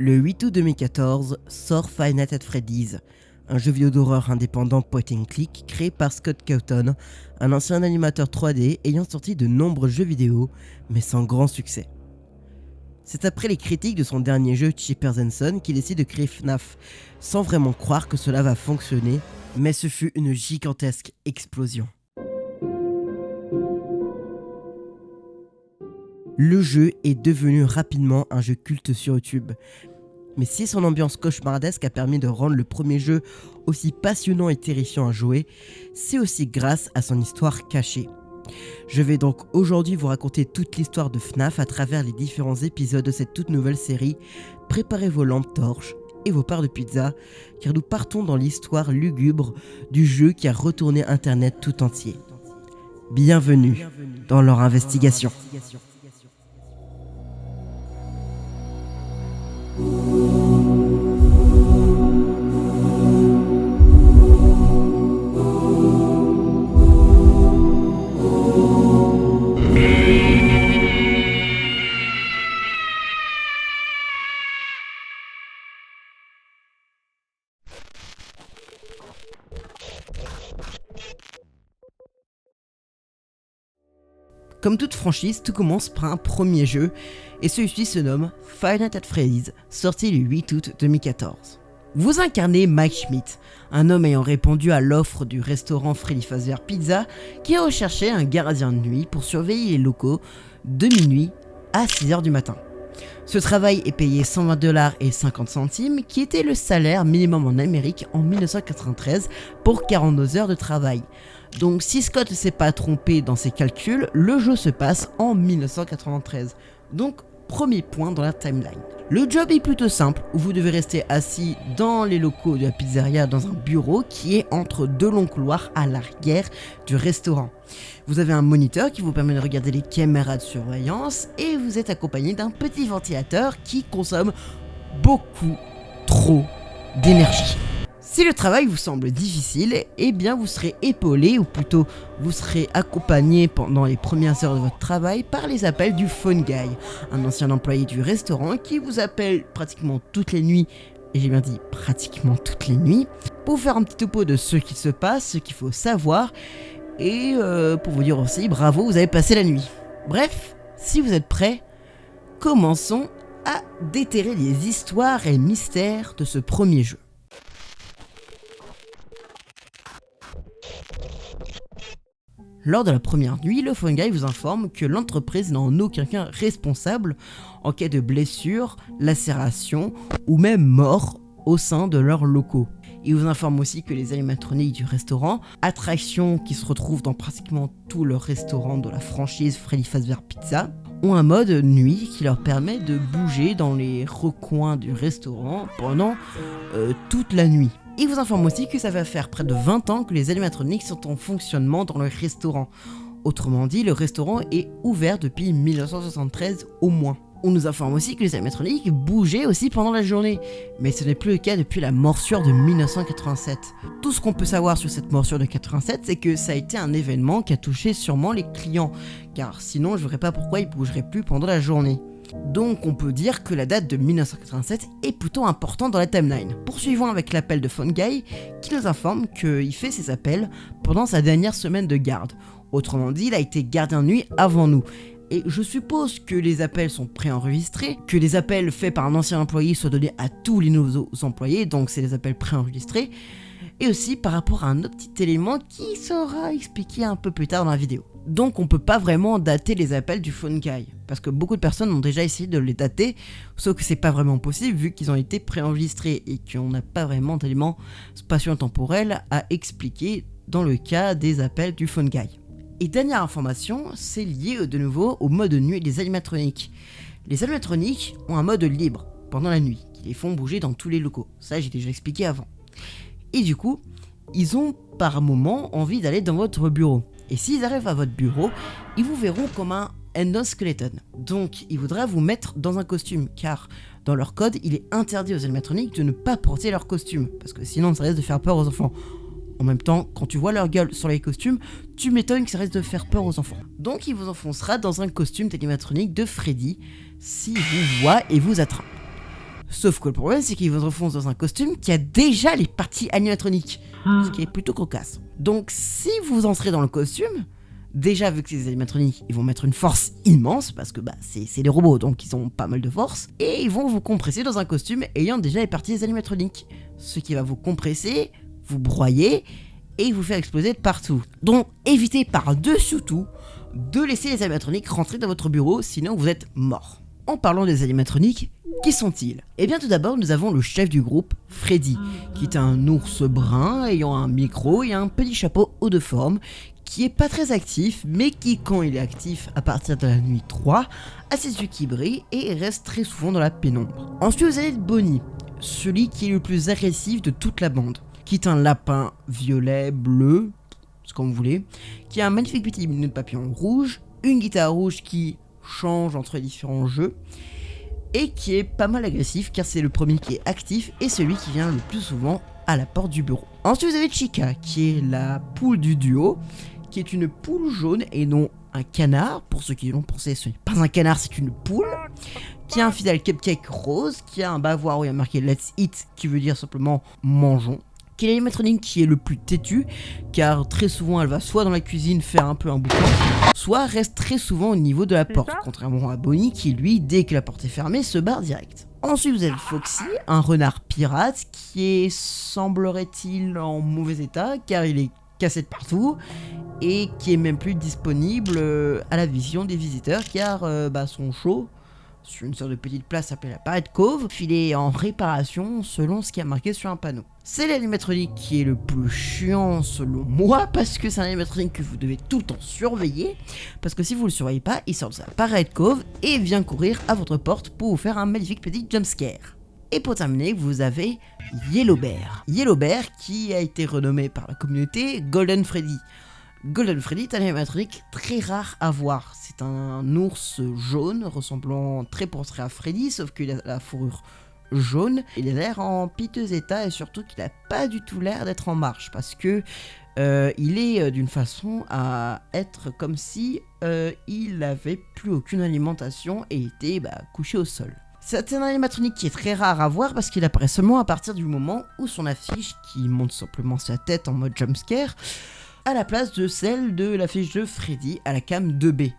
Le 8 août 2014 sort Five Nights at Freddy's, un jeu vidéo d'horreur indépendant point and click créé par Scott Cawthon, un ancien animateur 3D ayant sorti de nombreux jeux vidéo, mais sans grand succès. C'est après les critiques de son dernier jeu Cheaper Than Son qu'il décide de créer FNAF, sans vraiment croire que cela va fonctionner, mais ce fut une gigantesque explosion. Le jeu est devenu rapidement un jeu culte sur YouTube. Mais si son ambiance cauchemardesque a permis de rendre le premier jeu aussi passionnant et terrifiant à jouer, c'est aussi grâce à son histoire cachée. Je vais donc aujourd'hui vous raconter toute l'histoire de FNAF à travers les différents épisodes de cette toute nouvelle série. Préparez vos lampes torches et vos parts de pizza, car nous partons dans l'histoire lugubre du jeu qui a retourné Internet tout entier. Bienvenue dans leur investigation. Comme toute franchise, tout commence par un premier jeu, et celui-ci se nomme Five Nights at Freddy's, sorti le 8 août 2014. Vous incarnez Mike Schmidt, un homme ayant répondu à l'offre du restaurant Freddy Fazbear Pizza, qui recherchait un gardien de nuit pour surveiller les locaux de minuit à 6h du matin. Ce travail est payé $120,50, qui était le salaire minimum en Amérique en 1993 pour 42 heures de travail. Donc si Scott ne s'est pas trompé dans ses calculs, le jeu se passe en 1993. Donc premier point dans la timeline. Le job est plutôt simple, où vous devez rester assis dans les locaux de la pizzeria dans un bureau qui est entre deux longs couloirs à l'arrière du restaurant. Vous avez un moniteur qui vous permet de regarder les caméras de surveillance et vous êtes accompagné d'un petit ventilateur qui consomme beaucoup trop d'énergie. Si le travail vous semble difficile, eh bien vous serez épaulé, ou plutôt vous serez accompagné pendant les premières heures de votre travail par les appels du phone guy, un ancien employé du restaurant qui vous appelle pratiquement toutes les nuits, et j'ai bien dit pratiquement toutes les nuits, pour vous faire un petit topo de ce qui se passe, ce qu'il faut savoir, et pour vous dire aussi bravo, vous avez passé la nuit. Bref, si vous êtes prêts, commençons à déterrer les histoires et mystères de ce premier jeu. Lors de la première nuit, le phone guy vous informe que l'entreprise n'est en aucun cas responsable en cas de blessure, lacération ou même mort au sein de leurs locaux. Il vous informe aussi que les animatroniques du restaurant, attraction qui se retrouve dans pratiquement tout le restaurant de la franchise Freddy Fazbear Pizza, ont un mode nuit qui leur permet de bouger dans les recoins du restaurant pendant toute la nuit. Il vous informe aussi que ça va faire près de 20 ans que les animatroniques sont en fonctionnement dans le restaurant. Autrement dit, le restaurant est ouvert depuis 1973 au moins. On nous informe aussi que les animatroniques bougeaient aussi pendant la journée, mais ce n'est plus le cas depuis la morsure de 1987. Tout ce qu'on peut savoir sur cette morsure de 87, c'est que ça a été un événement qui a touché sûrement les clients, car sinon je ne verrais pas pourquoi ils bougeraient plus pendant la journée. Donc on peut dire que la date de 1987 est plutôt importante dans la timeline. Poursuivons avec l'appel de phone guy qui nous informe qu'il fait ses appels pendant sa dernière semaine de garde. Autrement dit, il a été gardien de nuit avant nous. Et je suppose que les appels sont préenregistrés, que les appels faits par un ancien employé soient donnés à tous les nouveaux employés, donc c'est des appels préenregistrés. Et aussi par rapport à un autre petit élément qui sera expliqué un peu plus tard dans la vidéo. Donc on peut pas vraiment dater les appels du phone guy, parce que beaucoup de personnes ont déjà essayé de les dater, sauf que c'est pas vraiment possible vu qu'ils ont été préenregistrés et qu'on n'a pas vraiment d'éléments spatio-temporels à expliquer dans le cas des appels du phone guy. Et dernière information, c'est lié de nouveau au mode nuit des animatroniques. Les animatroniques ont un mode libre pendant la nuit, qui les font bouger dans tous les locaux, ça j'ai déjà expliqué avant. Et du coup, ils ont par moment envie d'aller dans votre bureau. Et s'ils arrivent à votre bureau, ils vous verront comme un endoskeleton. Donc, il faudra vous mettre dans un costume, car dans leur code, il est interdit aux animatroniques de ne pas porter leur costume, parce que sinon ça risque de faire peur aux enfants. En même temps, quand tu vois leur gueule sur les costumes, tu m'étonnes que ça risque de faire peur aux enfants. Donc, il vous enfoncera dans un costume d'animatronique de Freddy, s'il vous voit et vous attrape. Sauf que le problème, c'est qu'ils vous enfoncent dans un costume qui a déjà les parties animatroniques, ce qui est plutôt cocasse. Donc si vous entrez dans le costume, déjà vu que ces animatroniques, ils vont mettre une force immense, parce que c'est des robots, donc ils ont pas mal de force, et ils vont vous compresser dans un costume ayant déjà les parties des animatroniques, ce qui va vous compresser, vous broyer, et vous faire exploser de partout. Donc évitez par-dessus tout de laisser les animatroniques rentrer dans votre bureau, sinon vous êtes mort. En parlant des animatroniques, qui sont-ils? Eh bien tout d'abord nous avons le chef du groupe, Freddy, qui est un ours brun ayant un micro et un petit chapeau haut de forme, qui est pas très actif, mais qui quand il est actif à partir de la nuit 3, a ses yeux qui brillent et reste très souvent dans la pénombre. Ensuite vous avez Bonnie, celui qui est le plus agressif de toute la bande, qui est un lapin violet, bleu, c'est comme vous voulez, qui a un magnifique petit nœud de papillon rouge, une guitare rouge qui change entre les différents jeux, et qui est pas mal agressif car c'est le premier qui est actif et celui qui vient le plus souvent à la porte du bureau. Ensuite vous avez Chica qui est la poule du duo, qui est une poule jaune et non un canard. Pour ceux qui l'ont pensé, ce n'est pas un canard, c'est une poule, qui a un fidèle cupcake rose, qui a un bavoir où il y a marqué Let's Eat, qui veut dire simplement mangeons, qui est l'animatronique qui est le plus têtu, car très souvent elle va soit dans la cuisine faire un peu un boucan, soit reste très souvent au niveau de la porte, contrairement à Bonnie qui lui, dès que la porte est fermée, se barre direct. Ensuite vous avez Foxy, un renard pirate qui est, semblerait-il, en mauvais état, car il est cassé de partout, et qui est même plus disponible à la vision des visiteurs, car son show, sur une sorte de petite place appelée la Pirate Cove, il est en réparation selon ce qui est marqué sur un panneau. C'est l'animatronique qui est le plus chiant selon moi, parce que c'est un animatronique que vous devez tout le temps surveiller, parce que si vous le surveillez pas, il sort de sa Pirate Cove et vient courir à votre porte pour vous faire un magnifique petit jumpscare. Et pour terminer, vous avez Yellow Bear. Yellow Bear qui a été renommé par la communauté Golden Freddy. Golden Freddy est un animatronique très rare à voir. C'est un ours jaune ressemblant très portrait à Freddy, sauf qu'il a la fourrure jaune. Il a l'air en piteux état et surtout qu'il n'a pas du tout l'air d'être en marche parce que il est d'une façon à être comme si il n'avait plus aucune alimentation et était couché au sol. C'est un animatronique qui est très rare à voir parce qu'il apparaît seulement à partir du moment où son affiche, qui montre simplement sa tête en mode jumpscare, à la place de celle de l'affiche de Freddy à la cam 2B.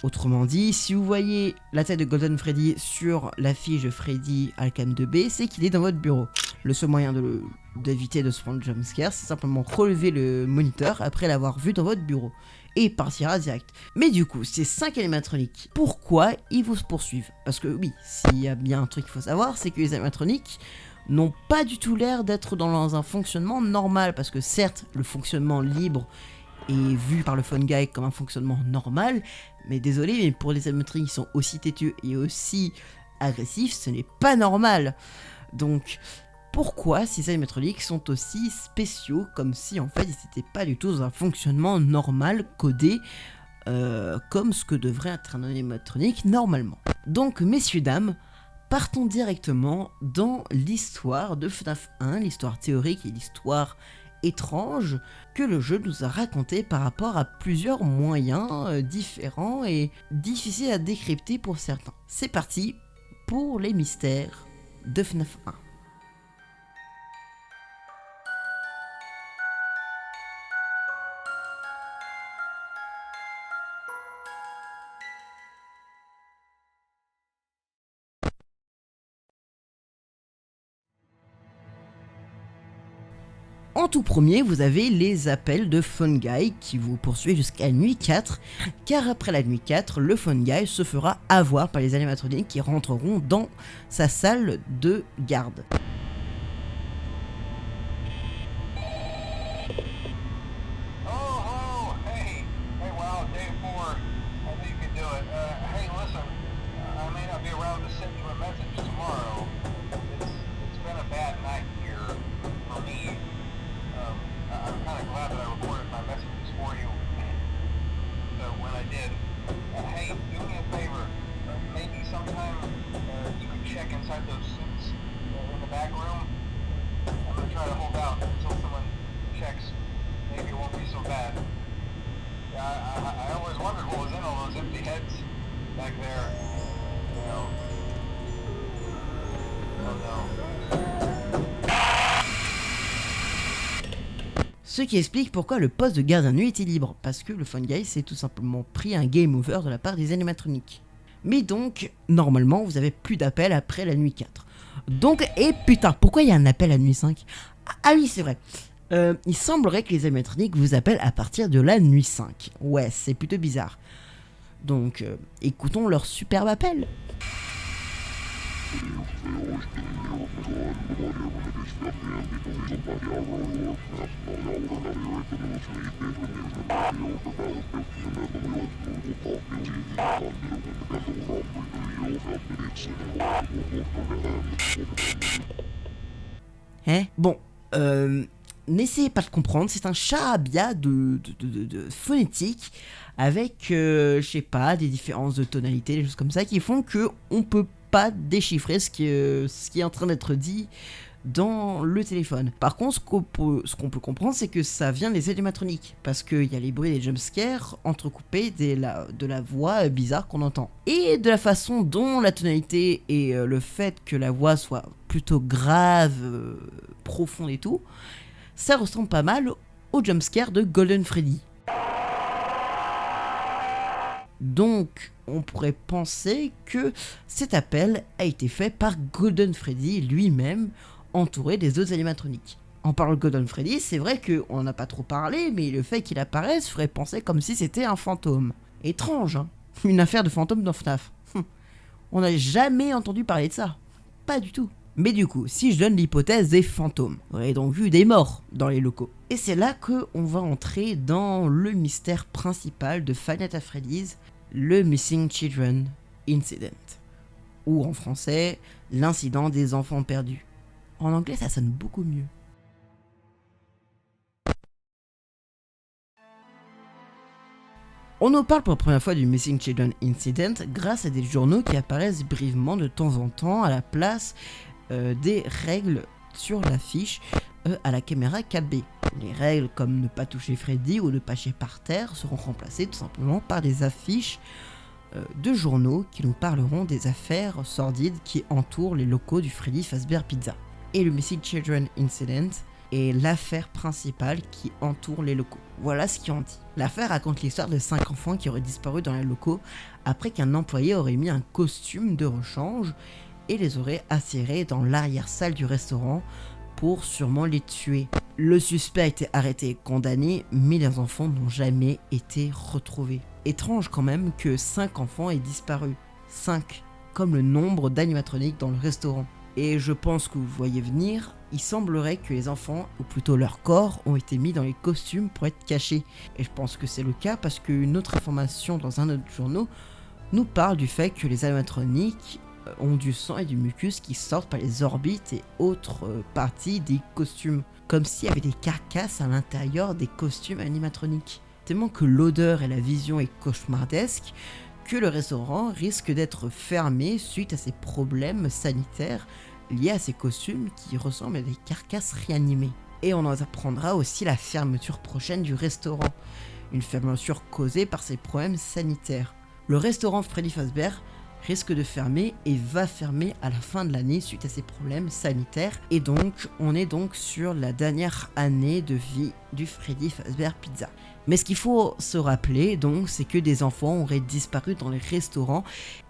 Autrement dit, si vous voyez la tête de Golden Freddy sur l'affiche de Freddy à la cam 2B, c'est qu'il est dans votre bureau. Le seul moyen d'éviter de se prendre jumpscare, c'est simplement relever le moniteur après l'avoir vu dans votre bureau. Et il partira direct. Mais du coup, ces 5 animatroniques, pourquoi ils vous poursuivent? Parce que oui, s'il y a bien un truc qu'il faut savoir, c'est que les animatroniques n'ont pas du tout l'air d'être dans un fonctionnement normal, parce que certes, le fonctionnement libre est vu par le Fun Guy comme un fonctionnement normal, mais désolé, mais pour les animatroniques qui sont aussi têtus et aussi agressifs, ce n'est pas normal. Donc, pourquoi ces animatroniques sont aussi spéciaux, comme si en fait ils n'étaient pas du tout dans un fonctionnement normal, codé, comme ce que devrait être un animatronique normalement. Donc, messieurs, dames, partons directement dans l'histoire de FNAF 1, l'histoire théorique et l'histoire étrange que le jeu nous a raconté par rapport à plusieurs moyens différents et difficiles à décrypter pour certains. C'est parti pour les mystères de FNAF 1. En tout premier, vous avez les appels de Fun Guy qui vous poursuivent jusqu'à la nuit 4, car après la nuit 4, le Fun Guy se fera avoir par les animatroniques qui rentreront dans sa salle de garde. Ce qui explique pourquoi le poste de gardien de nuit était libre, parce que le Fun Guy s'est tout simplement pris un game over de la part des animatroniques. Mais donc, normalement, vous avez plus d'appels après la nuit 4. Donc, et putain, pourquoi il y a un appel à nuit 5 ? Ah oui, c'est vrai. Il semblerait que les animatroniques vous appellent à partir de la nuit 5. Ouais, c'est plutôt bizarre. Donc, écoutons leur superbe appel. Hein ? Bon, n'essayez pas de comprendre, c'est un charabia de phonétique avec, je sais pas, des différences de tonalité, des choses comme ça qui font que on peut pas déchiffrer ce qui est en train d'être dit dans le téléphone. Par contre, ce qu'on peut comprendre, c'est que ça vient des animatroniques, parce qu'il y a les bruits des jumpscares entrecoupés de la voix bizarre qu'on entend. Et de la façon dont la tonalité et le fait que la voix soit plutôt grave, profonde et tout, ça ressemble pas mal au jumpscare de Golden Freddy. Donc, on pourrait penser que cet appel a été fait par Golden Freddy lui-même, entouré des autres animatroniques. En parlant de Golden Freddy, c'est vrai qu'on n'a pas trop parlé, mais le fait qu'il apparaisse ferait penser comme si c'était un fantôme. Étrange, hein ? Une affaire de fantôme dans FNAF. On n'a jamais entendu parler de ça. Pas du tout. Mais du coup, si je donne l'hypothèse des fantômes, vous aurez donc vu des morts dans les locaux. Et c'est là qu'on va entrer dans le mystère principal de Five Nights at Freddy's, le Missing Children Incident. Ou en français, l'incident des enfants perdus. En anglais, ça sonne beaucoup mieux. On nous parle pour la première fois du Missing Children Incident grâce à des journaux qui apparaissent brièvement de temps en temps à la place des règles sur l'affiche à la caméra 4B. Les règles comme ne pas toucher Freddy ou ne pas chier par terre seront remplacées tout simplement par des affiches de journaux qui nous parleront des affaires sordides qui entourent les locaux du Freddy Fazbear Pizza. Et le Missing Children Incident est l'affaire principale qui entoure les locaux. Voilà ce qui en dit. L'affaire raconte l'histoire de 5 enfants qui auraient disparu dans les locaux après qu'un employé aurait mis un costume de rechange et les aurait attirés dans l'arrière-salle du restaurant pour sûrement les tuer. Le suspect a été arrêté et condamné, mais les enfants n'ont jamais été retrouvés. Étrange quand même que 5 enfants aient disparu. 5, comme le nombre d'animatroniques dans le restaurant. Et je pense que vous voyez venir, il semblerait que les enfants, ou plutôt leur corps, ont été mis dans les costumes pour être cachés. Et je pense que c'est le cas parce qu'une autre information dans un autre journal nous parle du fait que les animatroniques ont du sang et du mucus qui sortent par les orbites et autres parties des costumes. Comme s'il y avait des carcasses à l'intérieur des costumes animatroniques. Tellement que l'odeur et la vision est cauchemardesque que le restaurant risque d'être fermé suite à ces problèmes sanitaires liés à ces costumes qui ressemblent à des carcasses réanimées. Et on en apprendra aussi la fermeture prochaine du restaurant, une fermeture causée par ces problèmes sanitaires. Le restaurant Freddy Fazbear risque de fermer et va fermer à la fin de l'année suite à ces problèmes sanitaires. Et donc, on est donc sur la dernière année de vie du Freddy Fazbear Pizza. Mais ce qu'il faut se rappeler, donc, c'est que des enfants auraient disparu dans les restaurants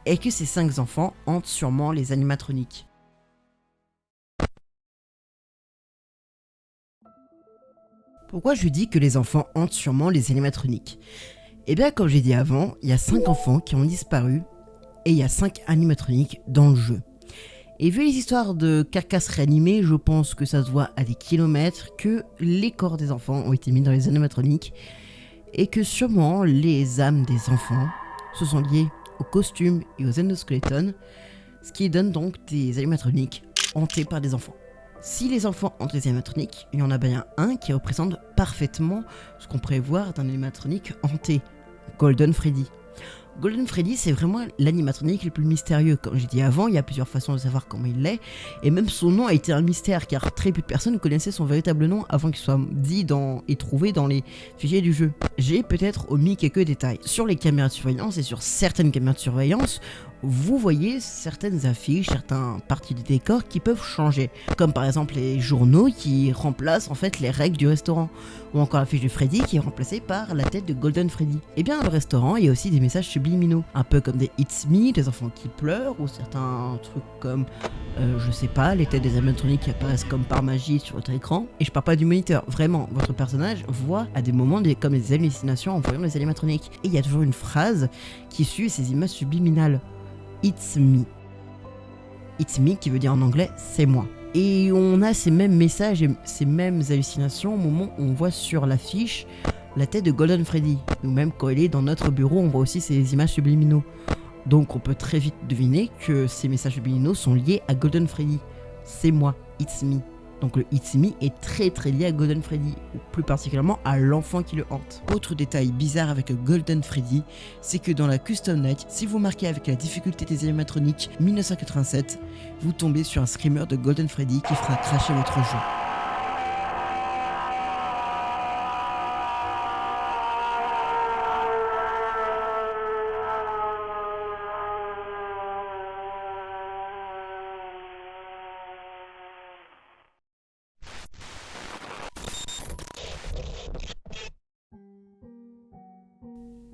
et que ces 5 enfants hantent sûrement les animatroniques. Pourquoi je dis que les enfants hantent sûrement les animatroniques ? Eh bien, comme j'ai dit avant, il y a 5 enfants qui ont disparu et il y a 5 animatroniques dans le jeu. Et vu les histoires de carcasses réanimées, je pense que ça se voit à des kilomètres que les corps des enfants ont été mis dans les animatroniques et que sûrement les âmes des enfants se sont liées aux costumes et aux endosquelettons, ce qui donne donc des animatroniques hantés par des enfants. Si les enfants hantent les animatroniques, il y en a bien un qui représente parfaitement ce qu'on pourrait voir d'un animatronique hanté, Golden Freddy. Golden Freddy, c'est vraiment l'animatronique le plus mystérieux. Comme j'ai dit avant, il y a plusieurs façons de savoir comment il est, et même son nom a été un mystère, car très peu de personnes connaissaient son véritable nom avant qu'il soit dit et trouvé dans les fichiers du jeu. J'ai peut-être omis quelques détails. Sur les caméras de surveillance et sur certaines caméras de surveillance, vous voyez certaines affiches, certaines parties du décor qui peuvent changer, comme par exemple les journaux qui remplacent en fait les règles du restaurant, ou encore l'affiche de Freddy qui est remplacée par la tête de Golden Freddy. Et bien dans le restaurant, il y a aussi des messages subliminaux, un peu comme des It's Me, des enfants qui pleurent, ou certains trucs comme, je sais pas, les têtes des animatroniques qui apparaissent comme par magie sur votre écran. Et je parle pas du moniteur, vraiment, votre personnage voit à des moments comme des hallucinations en voyant les animatroniques. Et il y a toujours une phrase qui suit ces images subliminales. It's me. It's me qui veut dire en anglais c'est moi. Et on a ces mêmes messages et ces mêmes hallucinations au moment où on voit sur l'affiche la tête de Golden Freddy. Ou même quand il est dans notre bureau, on voit aussi ces images subliminaux. Donc on peut très vite deviner que ces messages subliminaux sont liés à Golden Freddy. C'est moi, it's me. Donc le It's Me est très lié à Golden Freddy, ou plus particulièrement à l'enfant qui le hante. Autre détail bizarre avec Golden Freddy, c'est que dans la Custom Night, si vous marquez avec la difficulté des animatroniques 1987, vous tombez sur un screamer de Golden Freddy qui fera crasher votre jeu.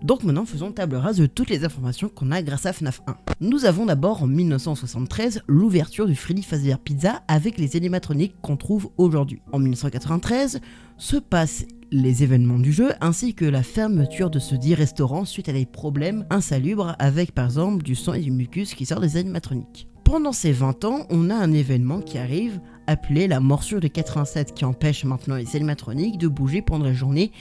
Donc maintenant faisons table rase de toutes les informations qu'on a grâce à FNAF 1. Nous avons d'abord en 1973 l'ouverture du Freddy Fazbear Pizza avec les animatroniques qu'on trouve aujourd'hui. En 1993 se passent les événements du jeu ainsi que la fermeture de ce dit restaurant suite à des problèmes insalubres avec par exemple du sang et du mucus qui sort des animatroniques. Pendant ces 20 ans, on a un événement qui arrive appelé la morsure de 87 qui empêche maintenant les animatroniques de bouger pendant la journée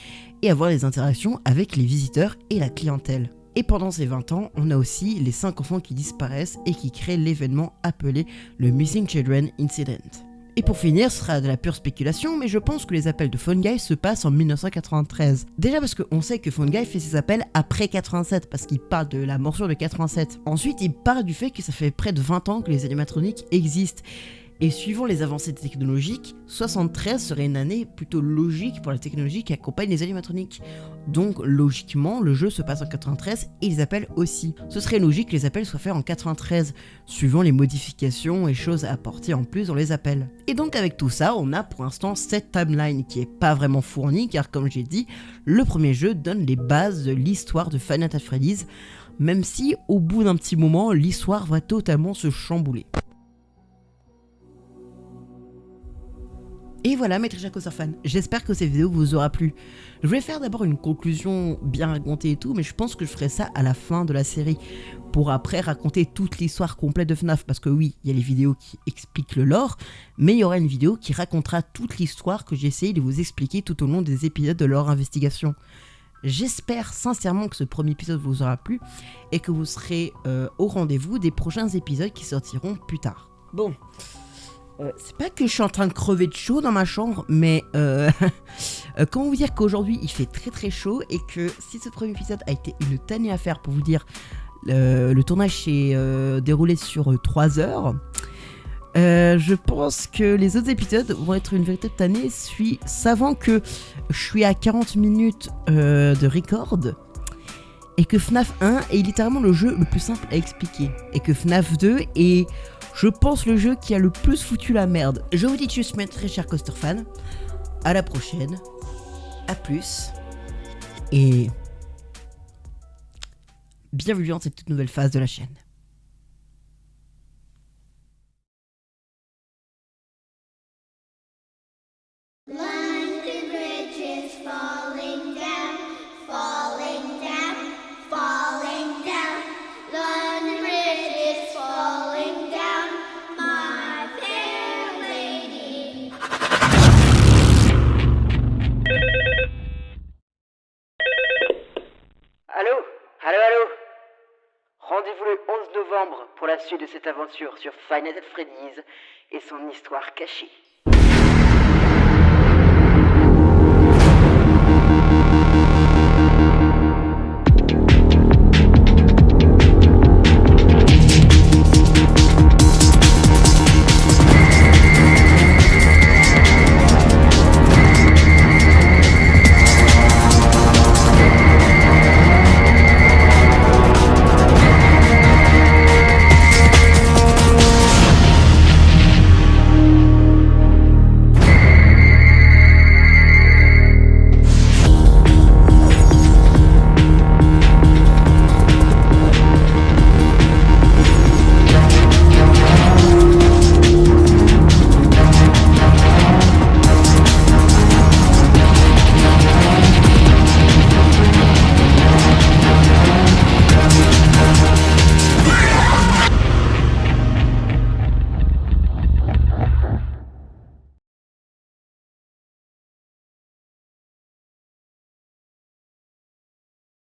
et avoir des interactions avec les visiteurs et la clientèle. Et pendant ces 20 ans, on a aussi les 5 enfants qui disparaissent et qui créent l'événement appelé le Missing Children Incident. Et pour finir, ce sera de la pure spéculation, mais je pense que les appels de PhoneGuy se passent en 1993. Déjà parce qu'on sait que PhoneGuy fait ses appels après 87, parce qu'il parle de la morsure de 87. Ensuite, il parle du fait que ça fait près de 20 ans que les animatroniques existent. Et suivant les avancées technologiques, 73 serait une année plutôt logique pour la technologie qui accompagne les animatroniques. Donc logiquement, le jeu se passe en 93 et les appels aussi. Ce serait logique que les appels soient faits en 93, suivant les modifications et choses à apporter en plus dans les appels. Et donc avec tout ça, on a pour l'instant cette timeline qui est pas vraiment fournie, car comme j'ai dit, le premier jeu donne les bases de l'histoire de Five Nights at Freddy's, même si au bout d'un petit moment, l'histoire va totalement se chambouler. Et voilà mes très chers Coaster fans, j'espère que cette vidéo vous aura plu. Je voulais faire d'abord une conclusion bien racontée et tout, mais je pense que je ferai ça à la fin de la série, pour après raconter toute l'histoire complète de FNAF, parce que oui, il y a les vidéos qui expliquent le lore, mais il y aura une vidéo qui racontera toute l'histoire que j'ai essayé de vous expliquer tout au long des épisodes de lore investigation. J'espère sincèrement que ce premier épisode vous aura plu, et que vous serez au rendez-vous des prochains épisodes qui sortiront plus tard. Bon... c'est pas que je suis en train de crever de chaud dans ma chambre, mais comment vous dire qu'aujourd'hui il fait très chaud et que si ce premier épisode a été une tannée à faire pour vous dire, le tournage s'est déroulé sur 3 heures, je pense que les autres épisodes vont être une véritable tannée, savant que je suis à 40 minutes de record. Et que FNAF 1 est littéralement le jeu le plus simple à expliquer. Et que FNAF 2 est, je pense, le jeu qui a le plus foutu la merde. Je vous dis juste mes très chers Coaster fans, à la prochaine, à plus, et bienvenue dans cette toute nouvelle phase de la chaîne. Allô. Rendez-vous le 11 novembre pour la suite de cette aventure sur Five Nights at Freddy's et son histoire cachée.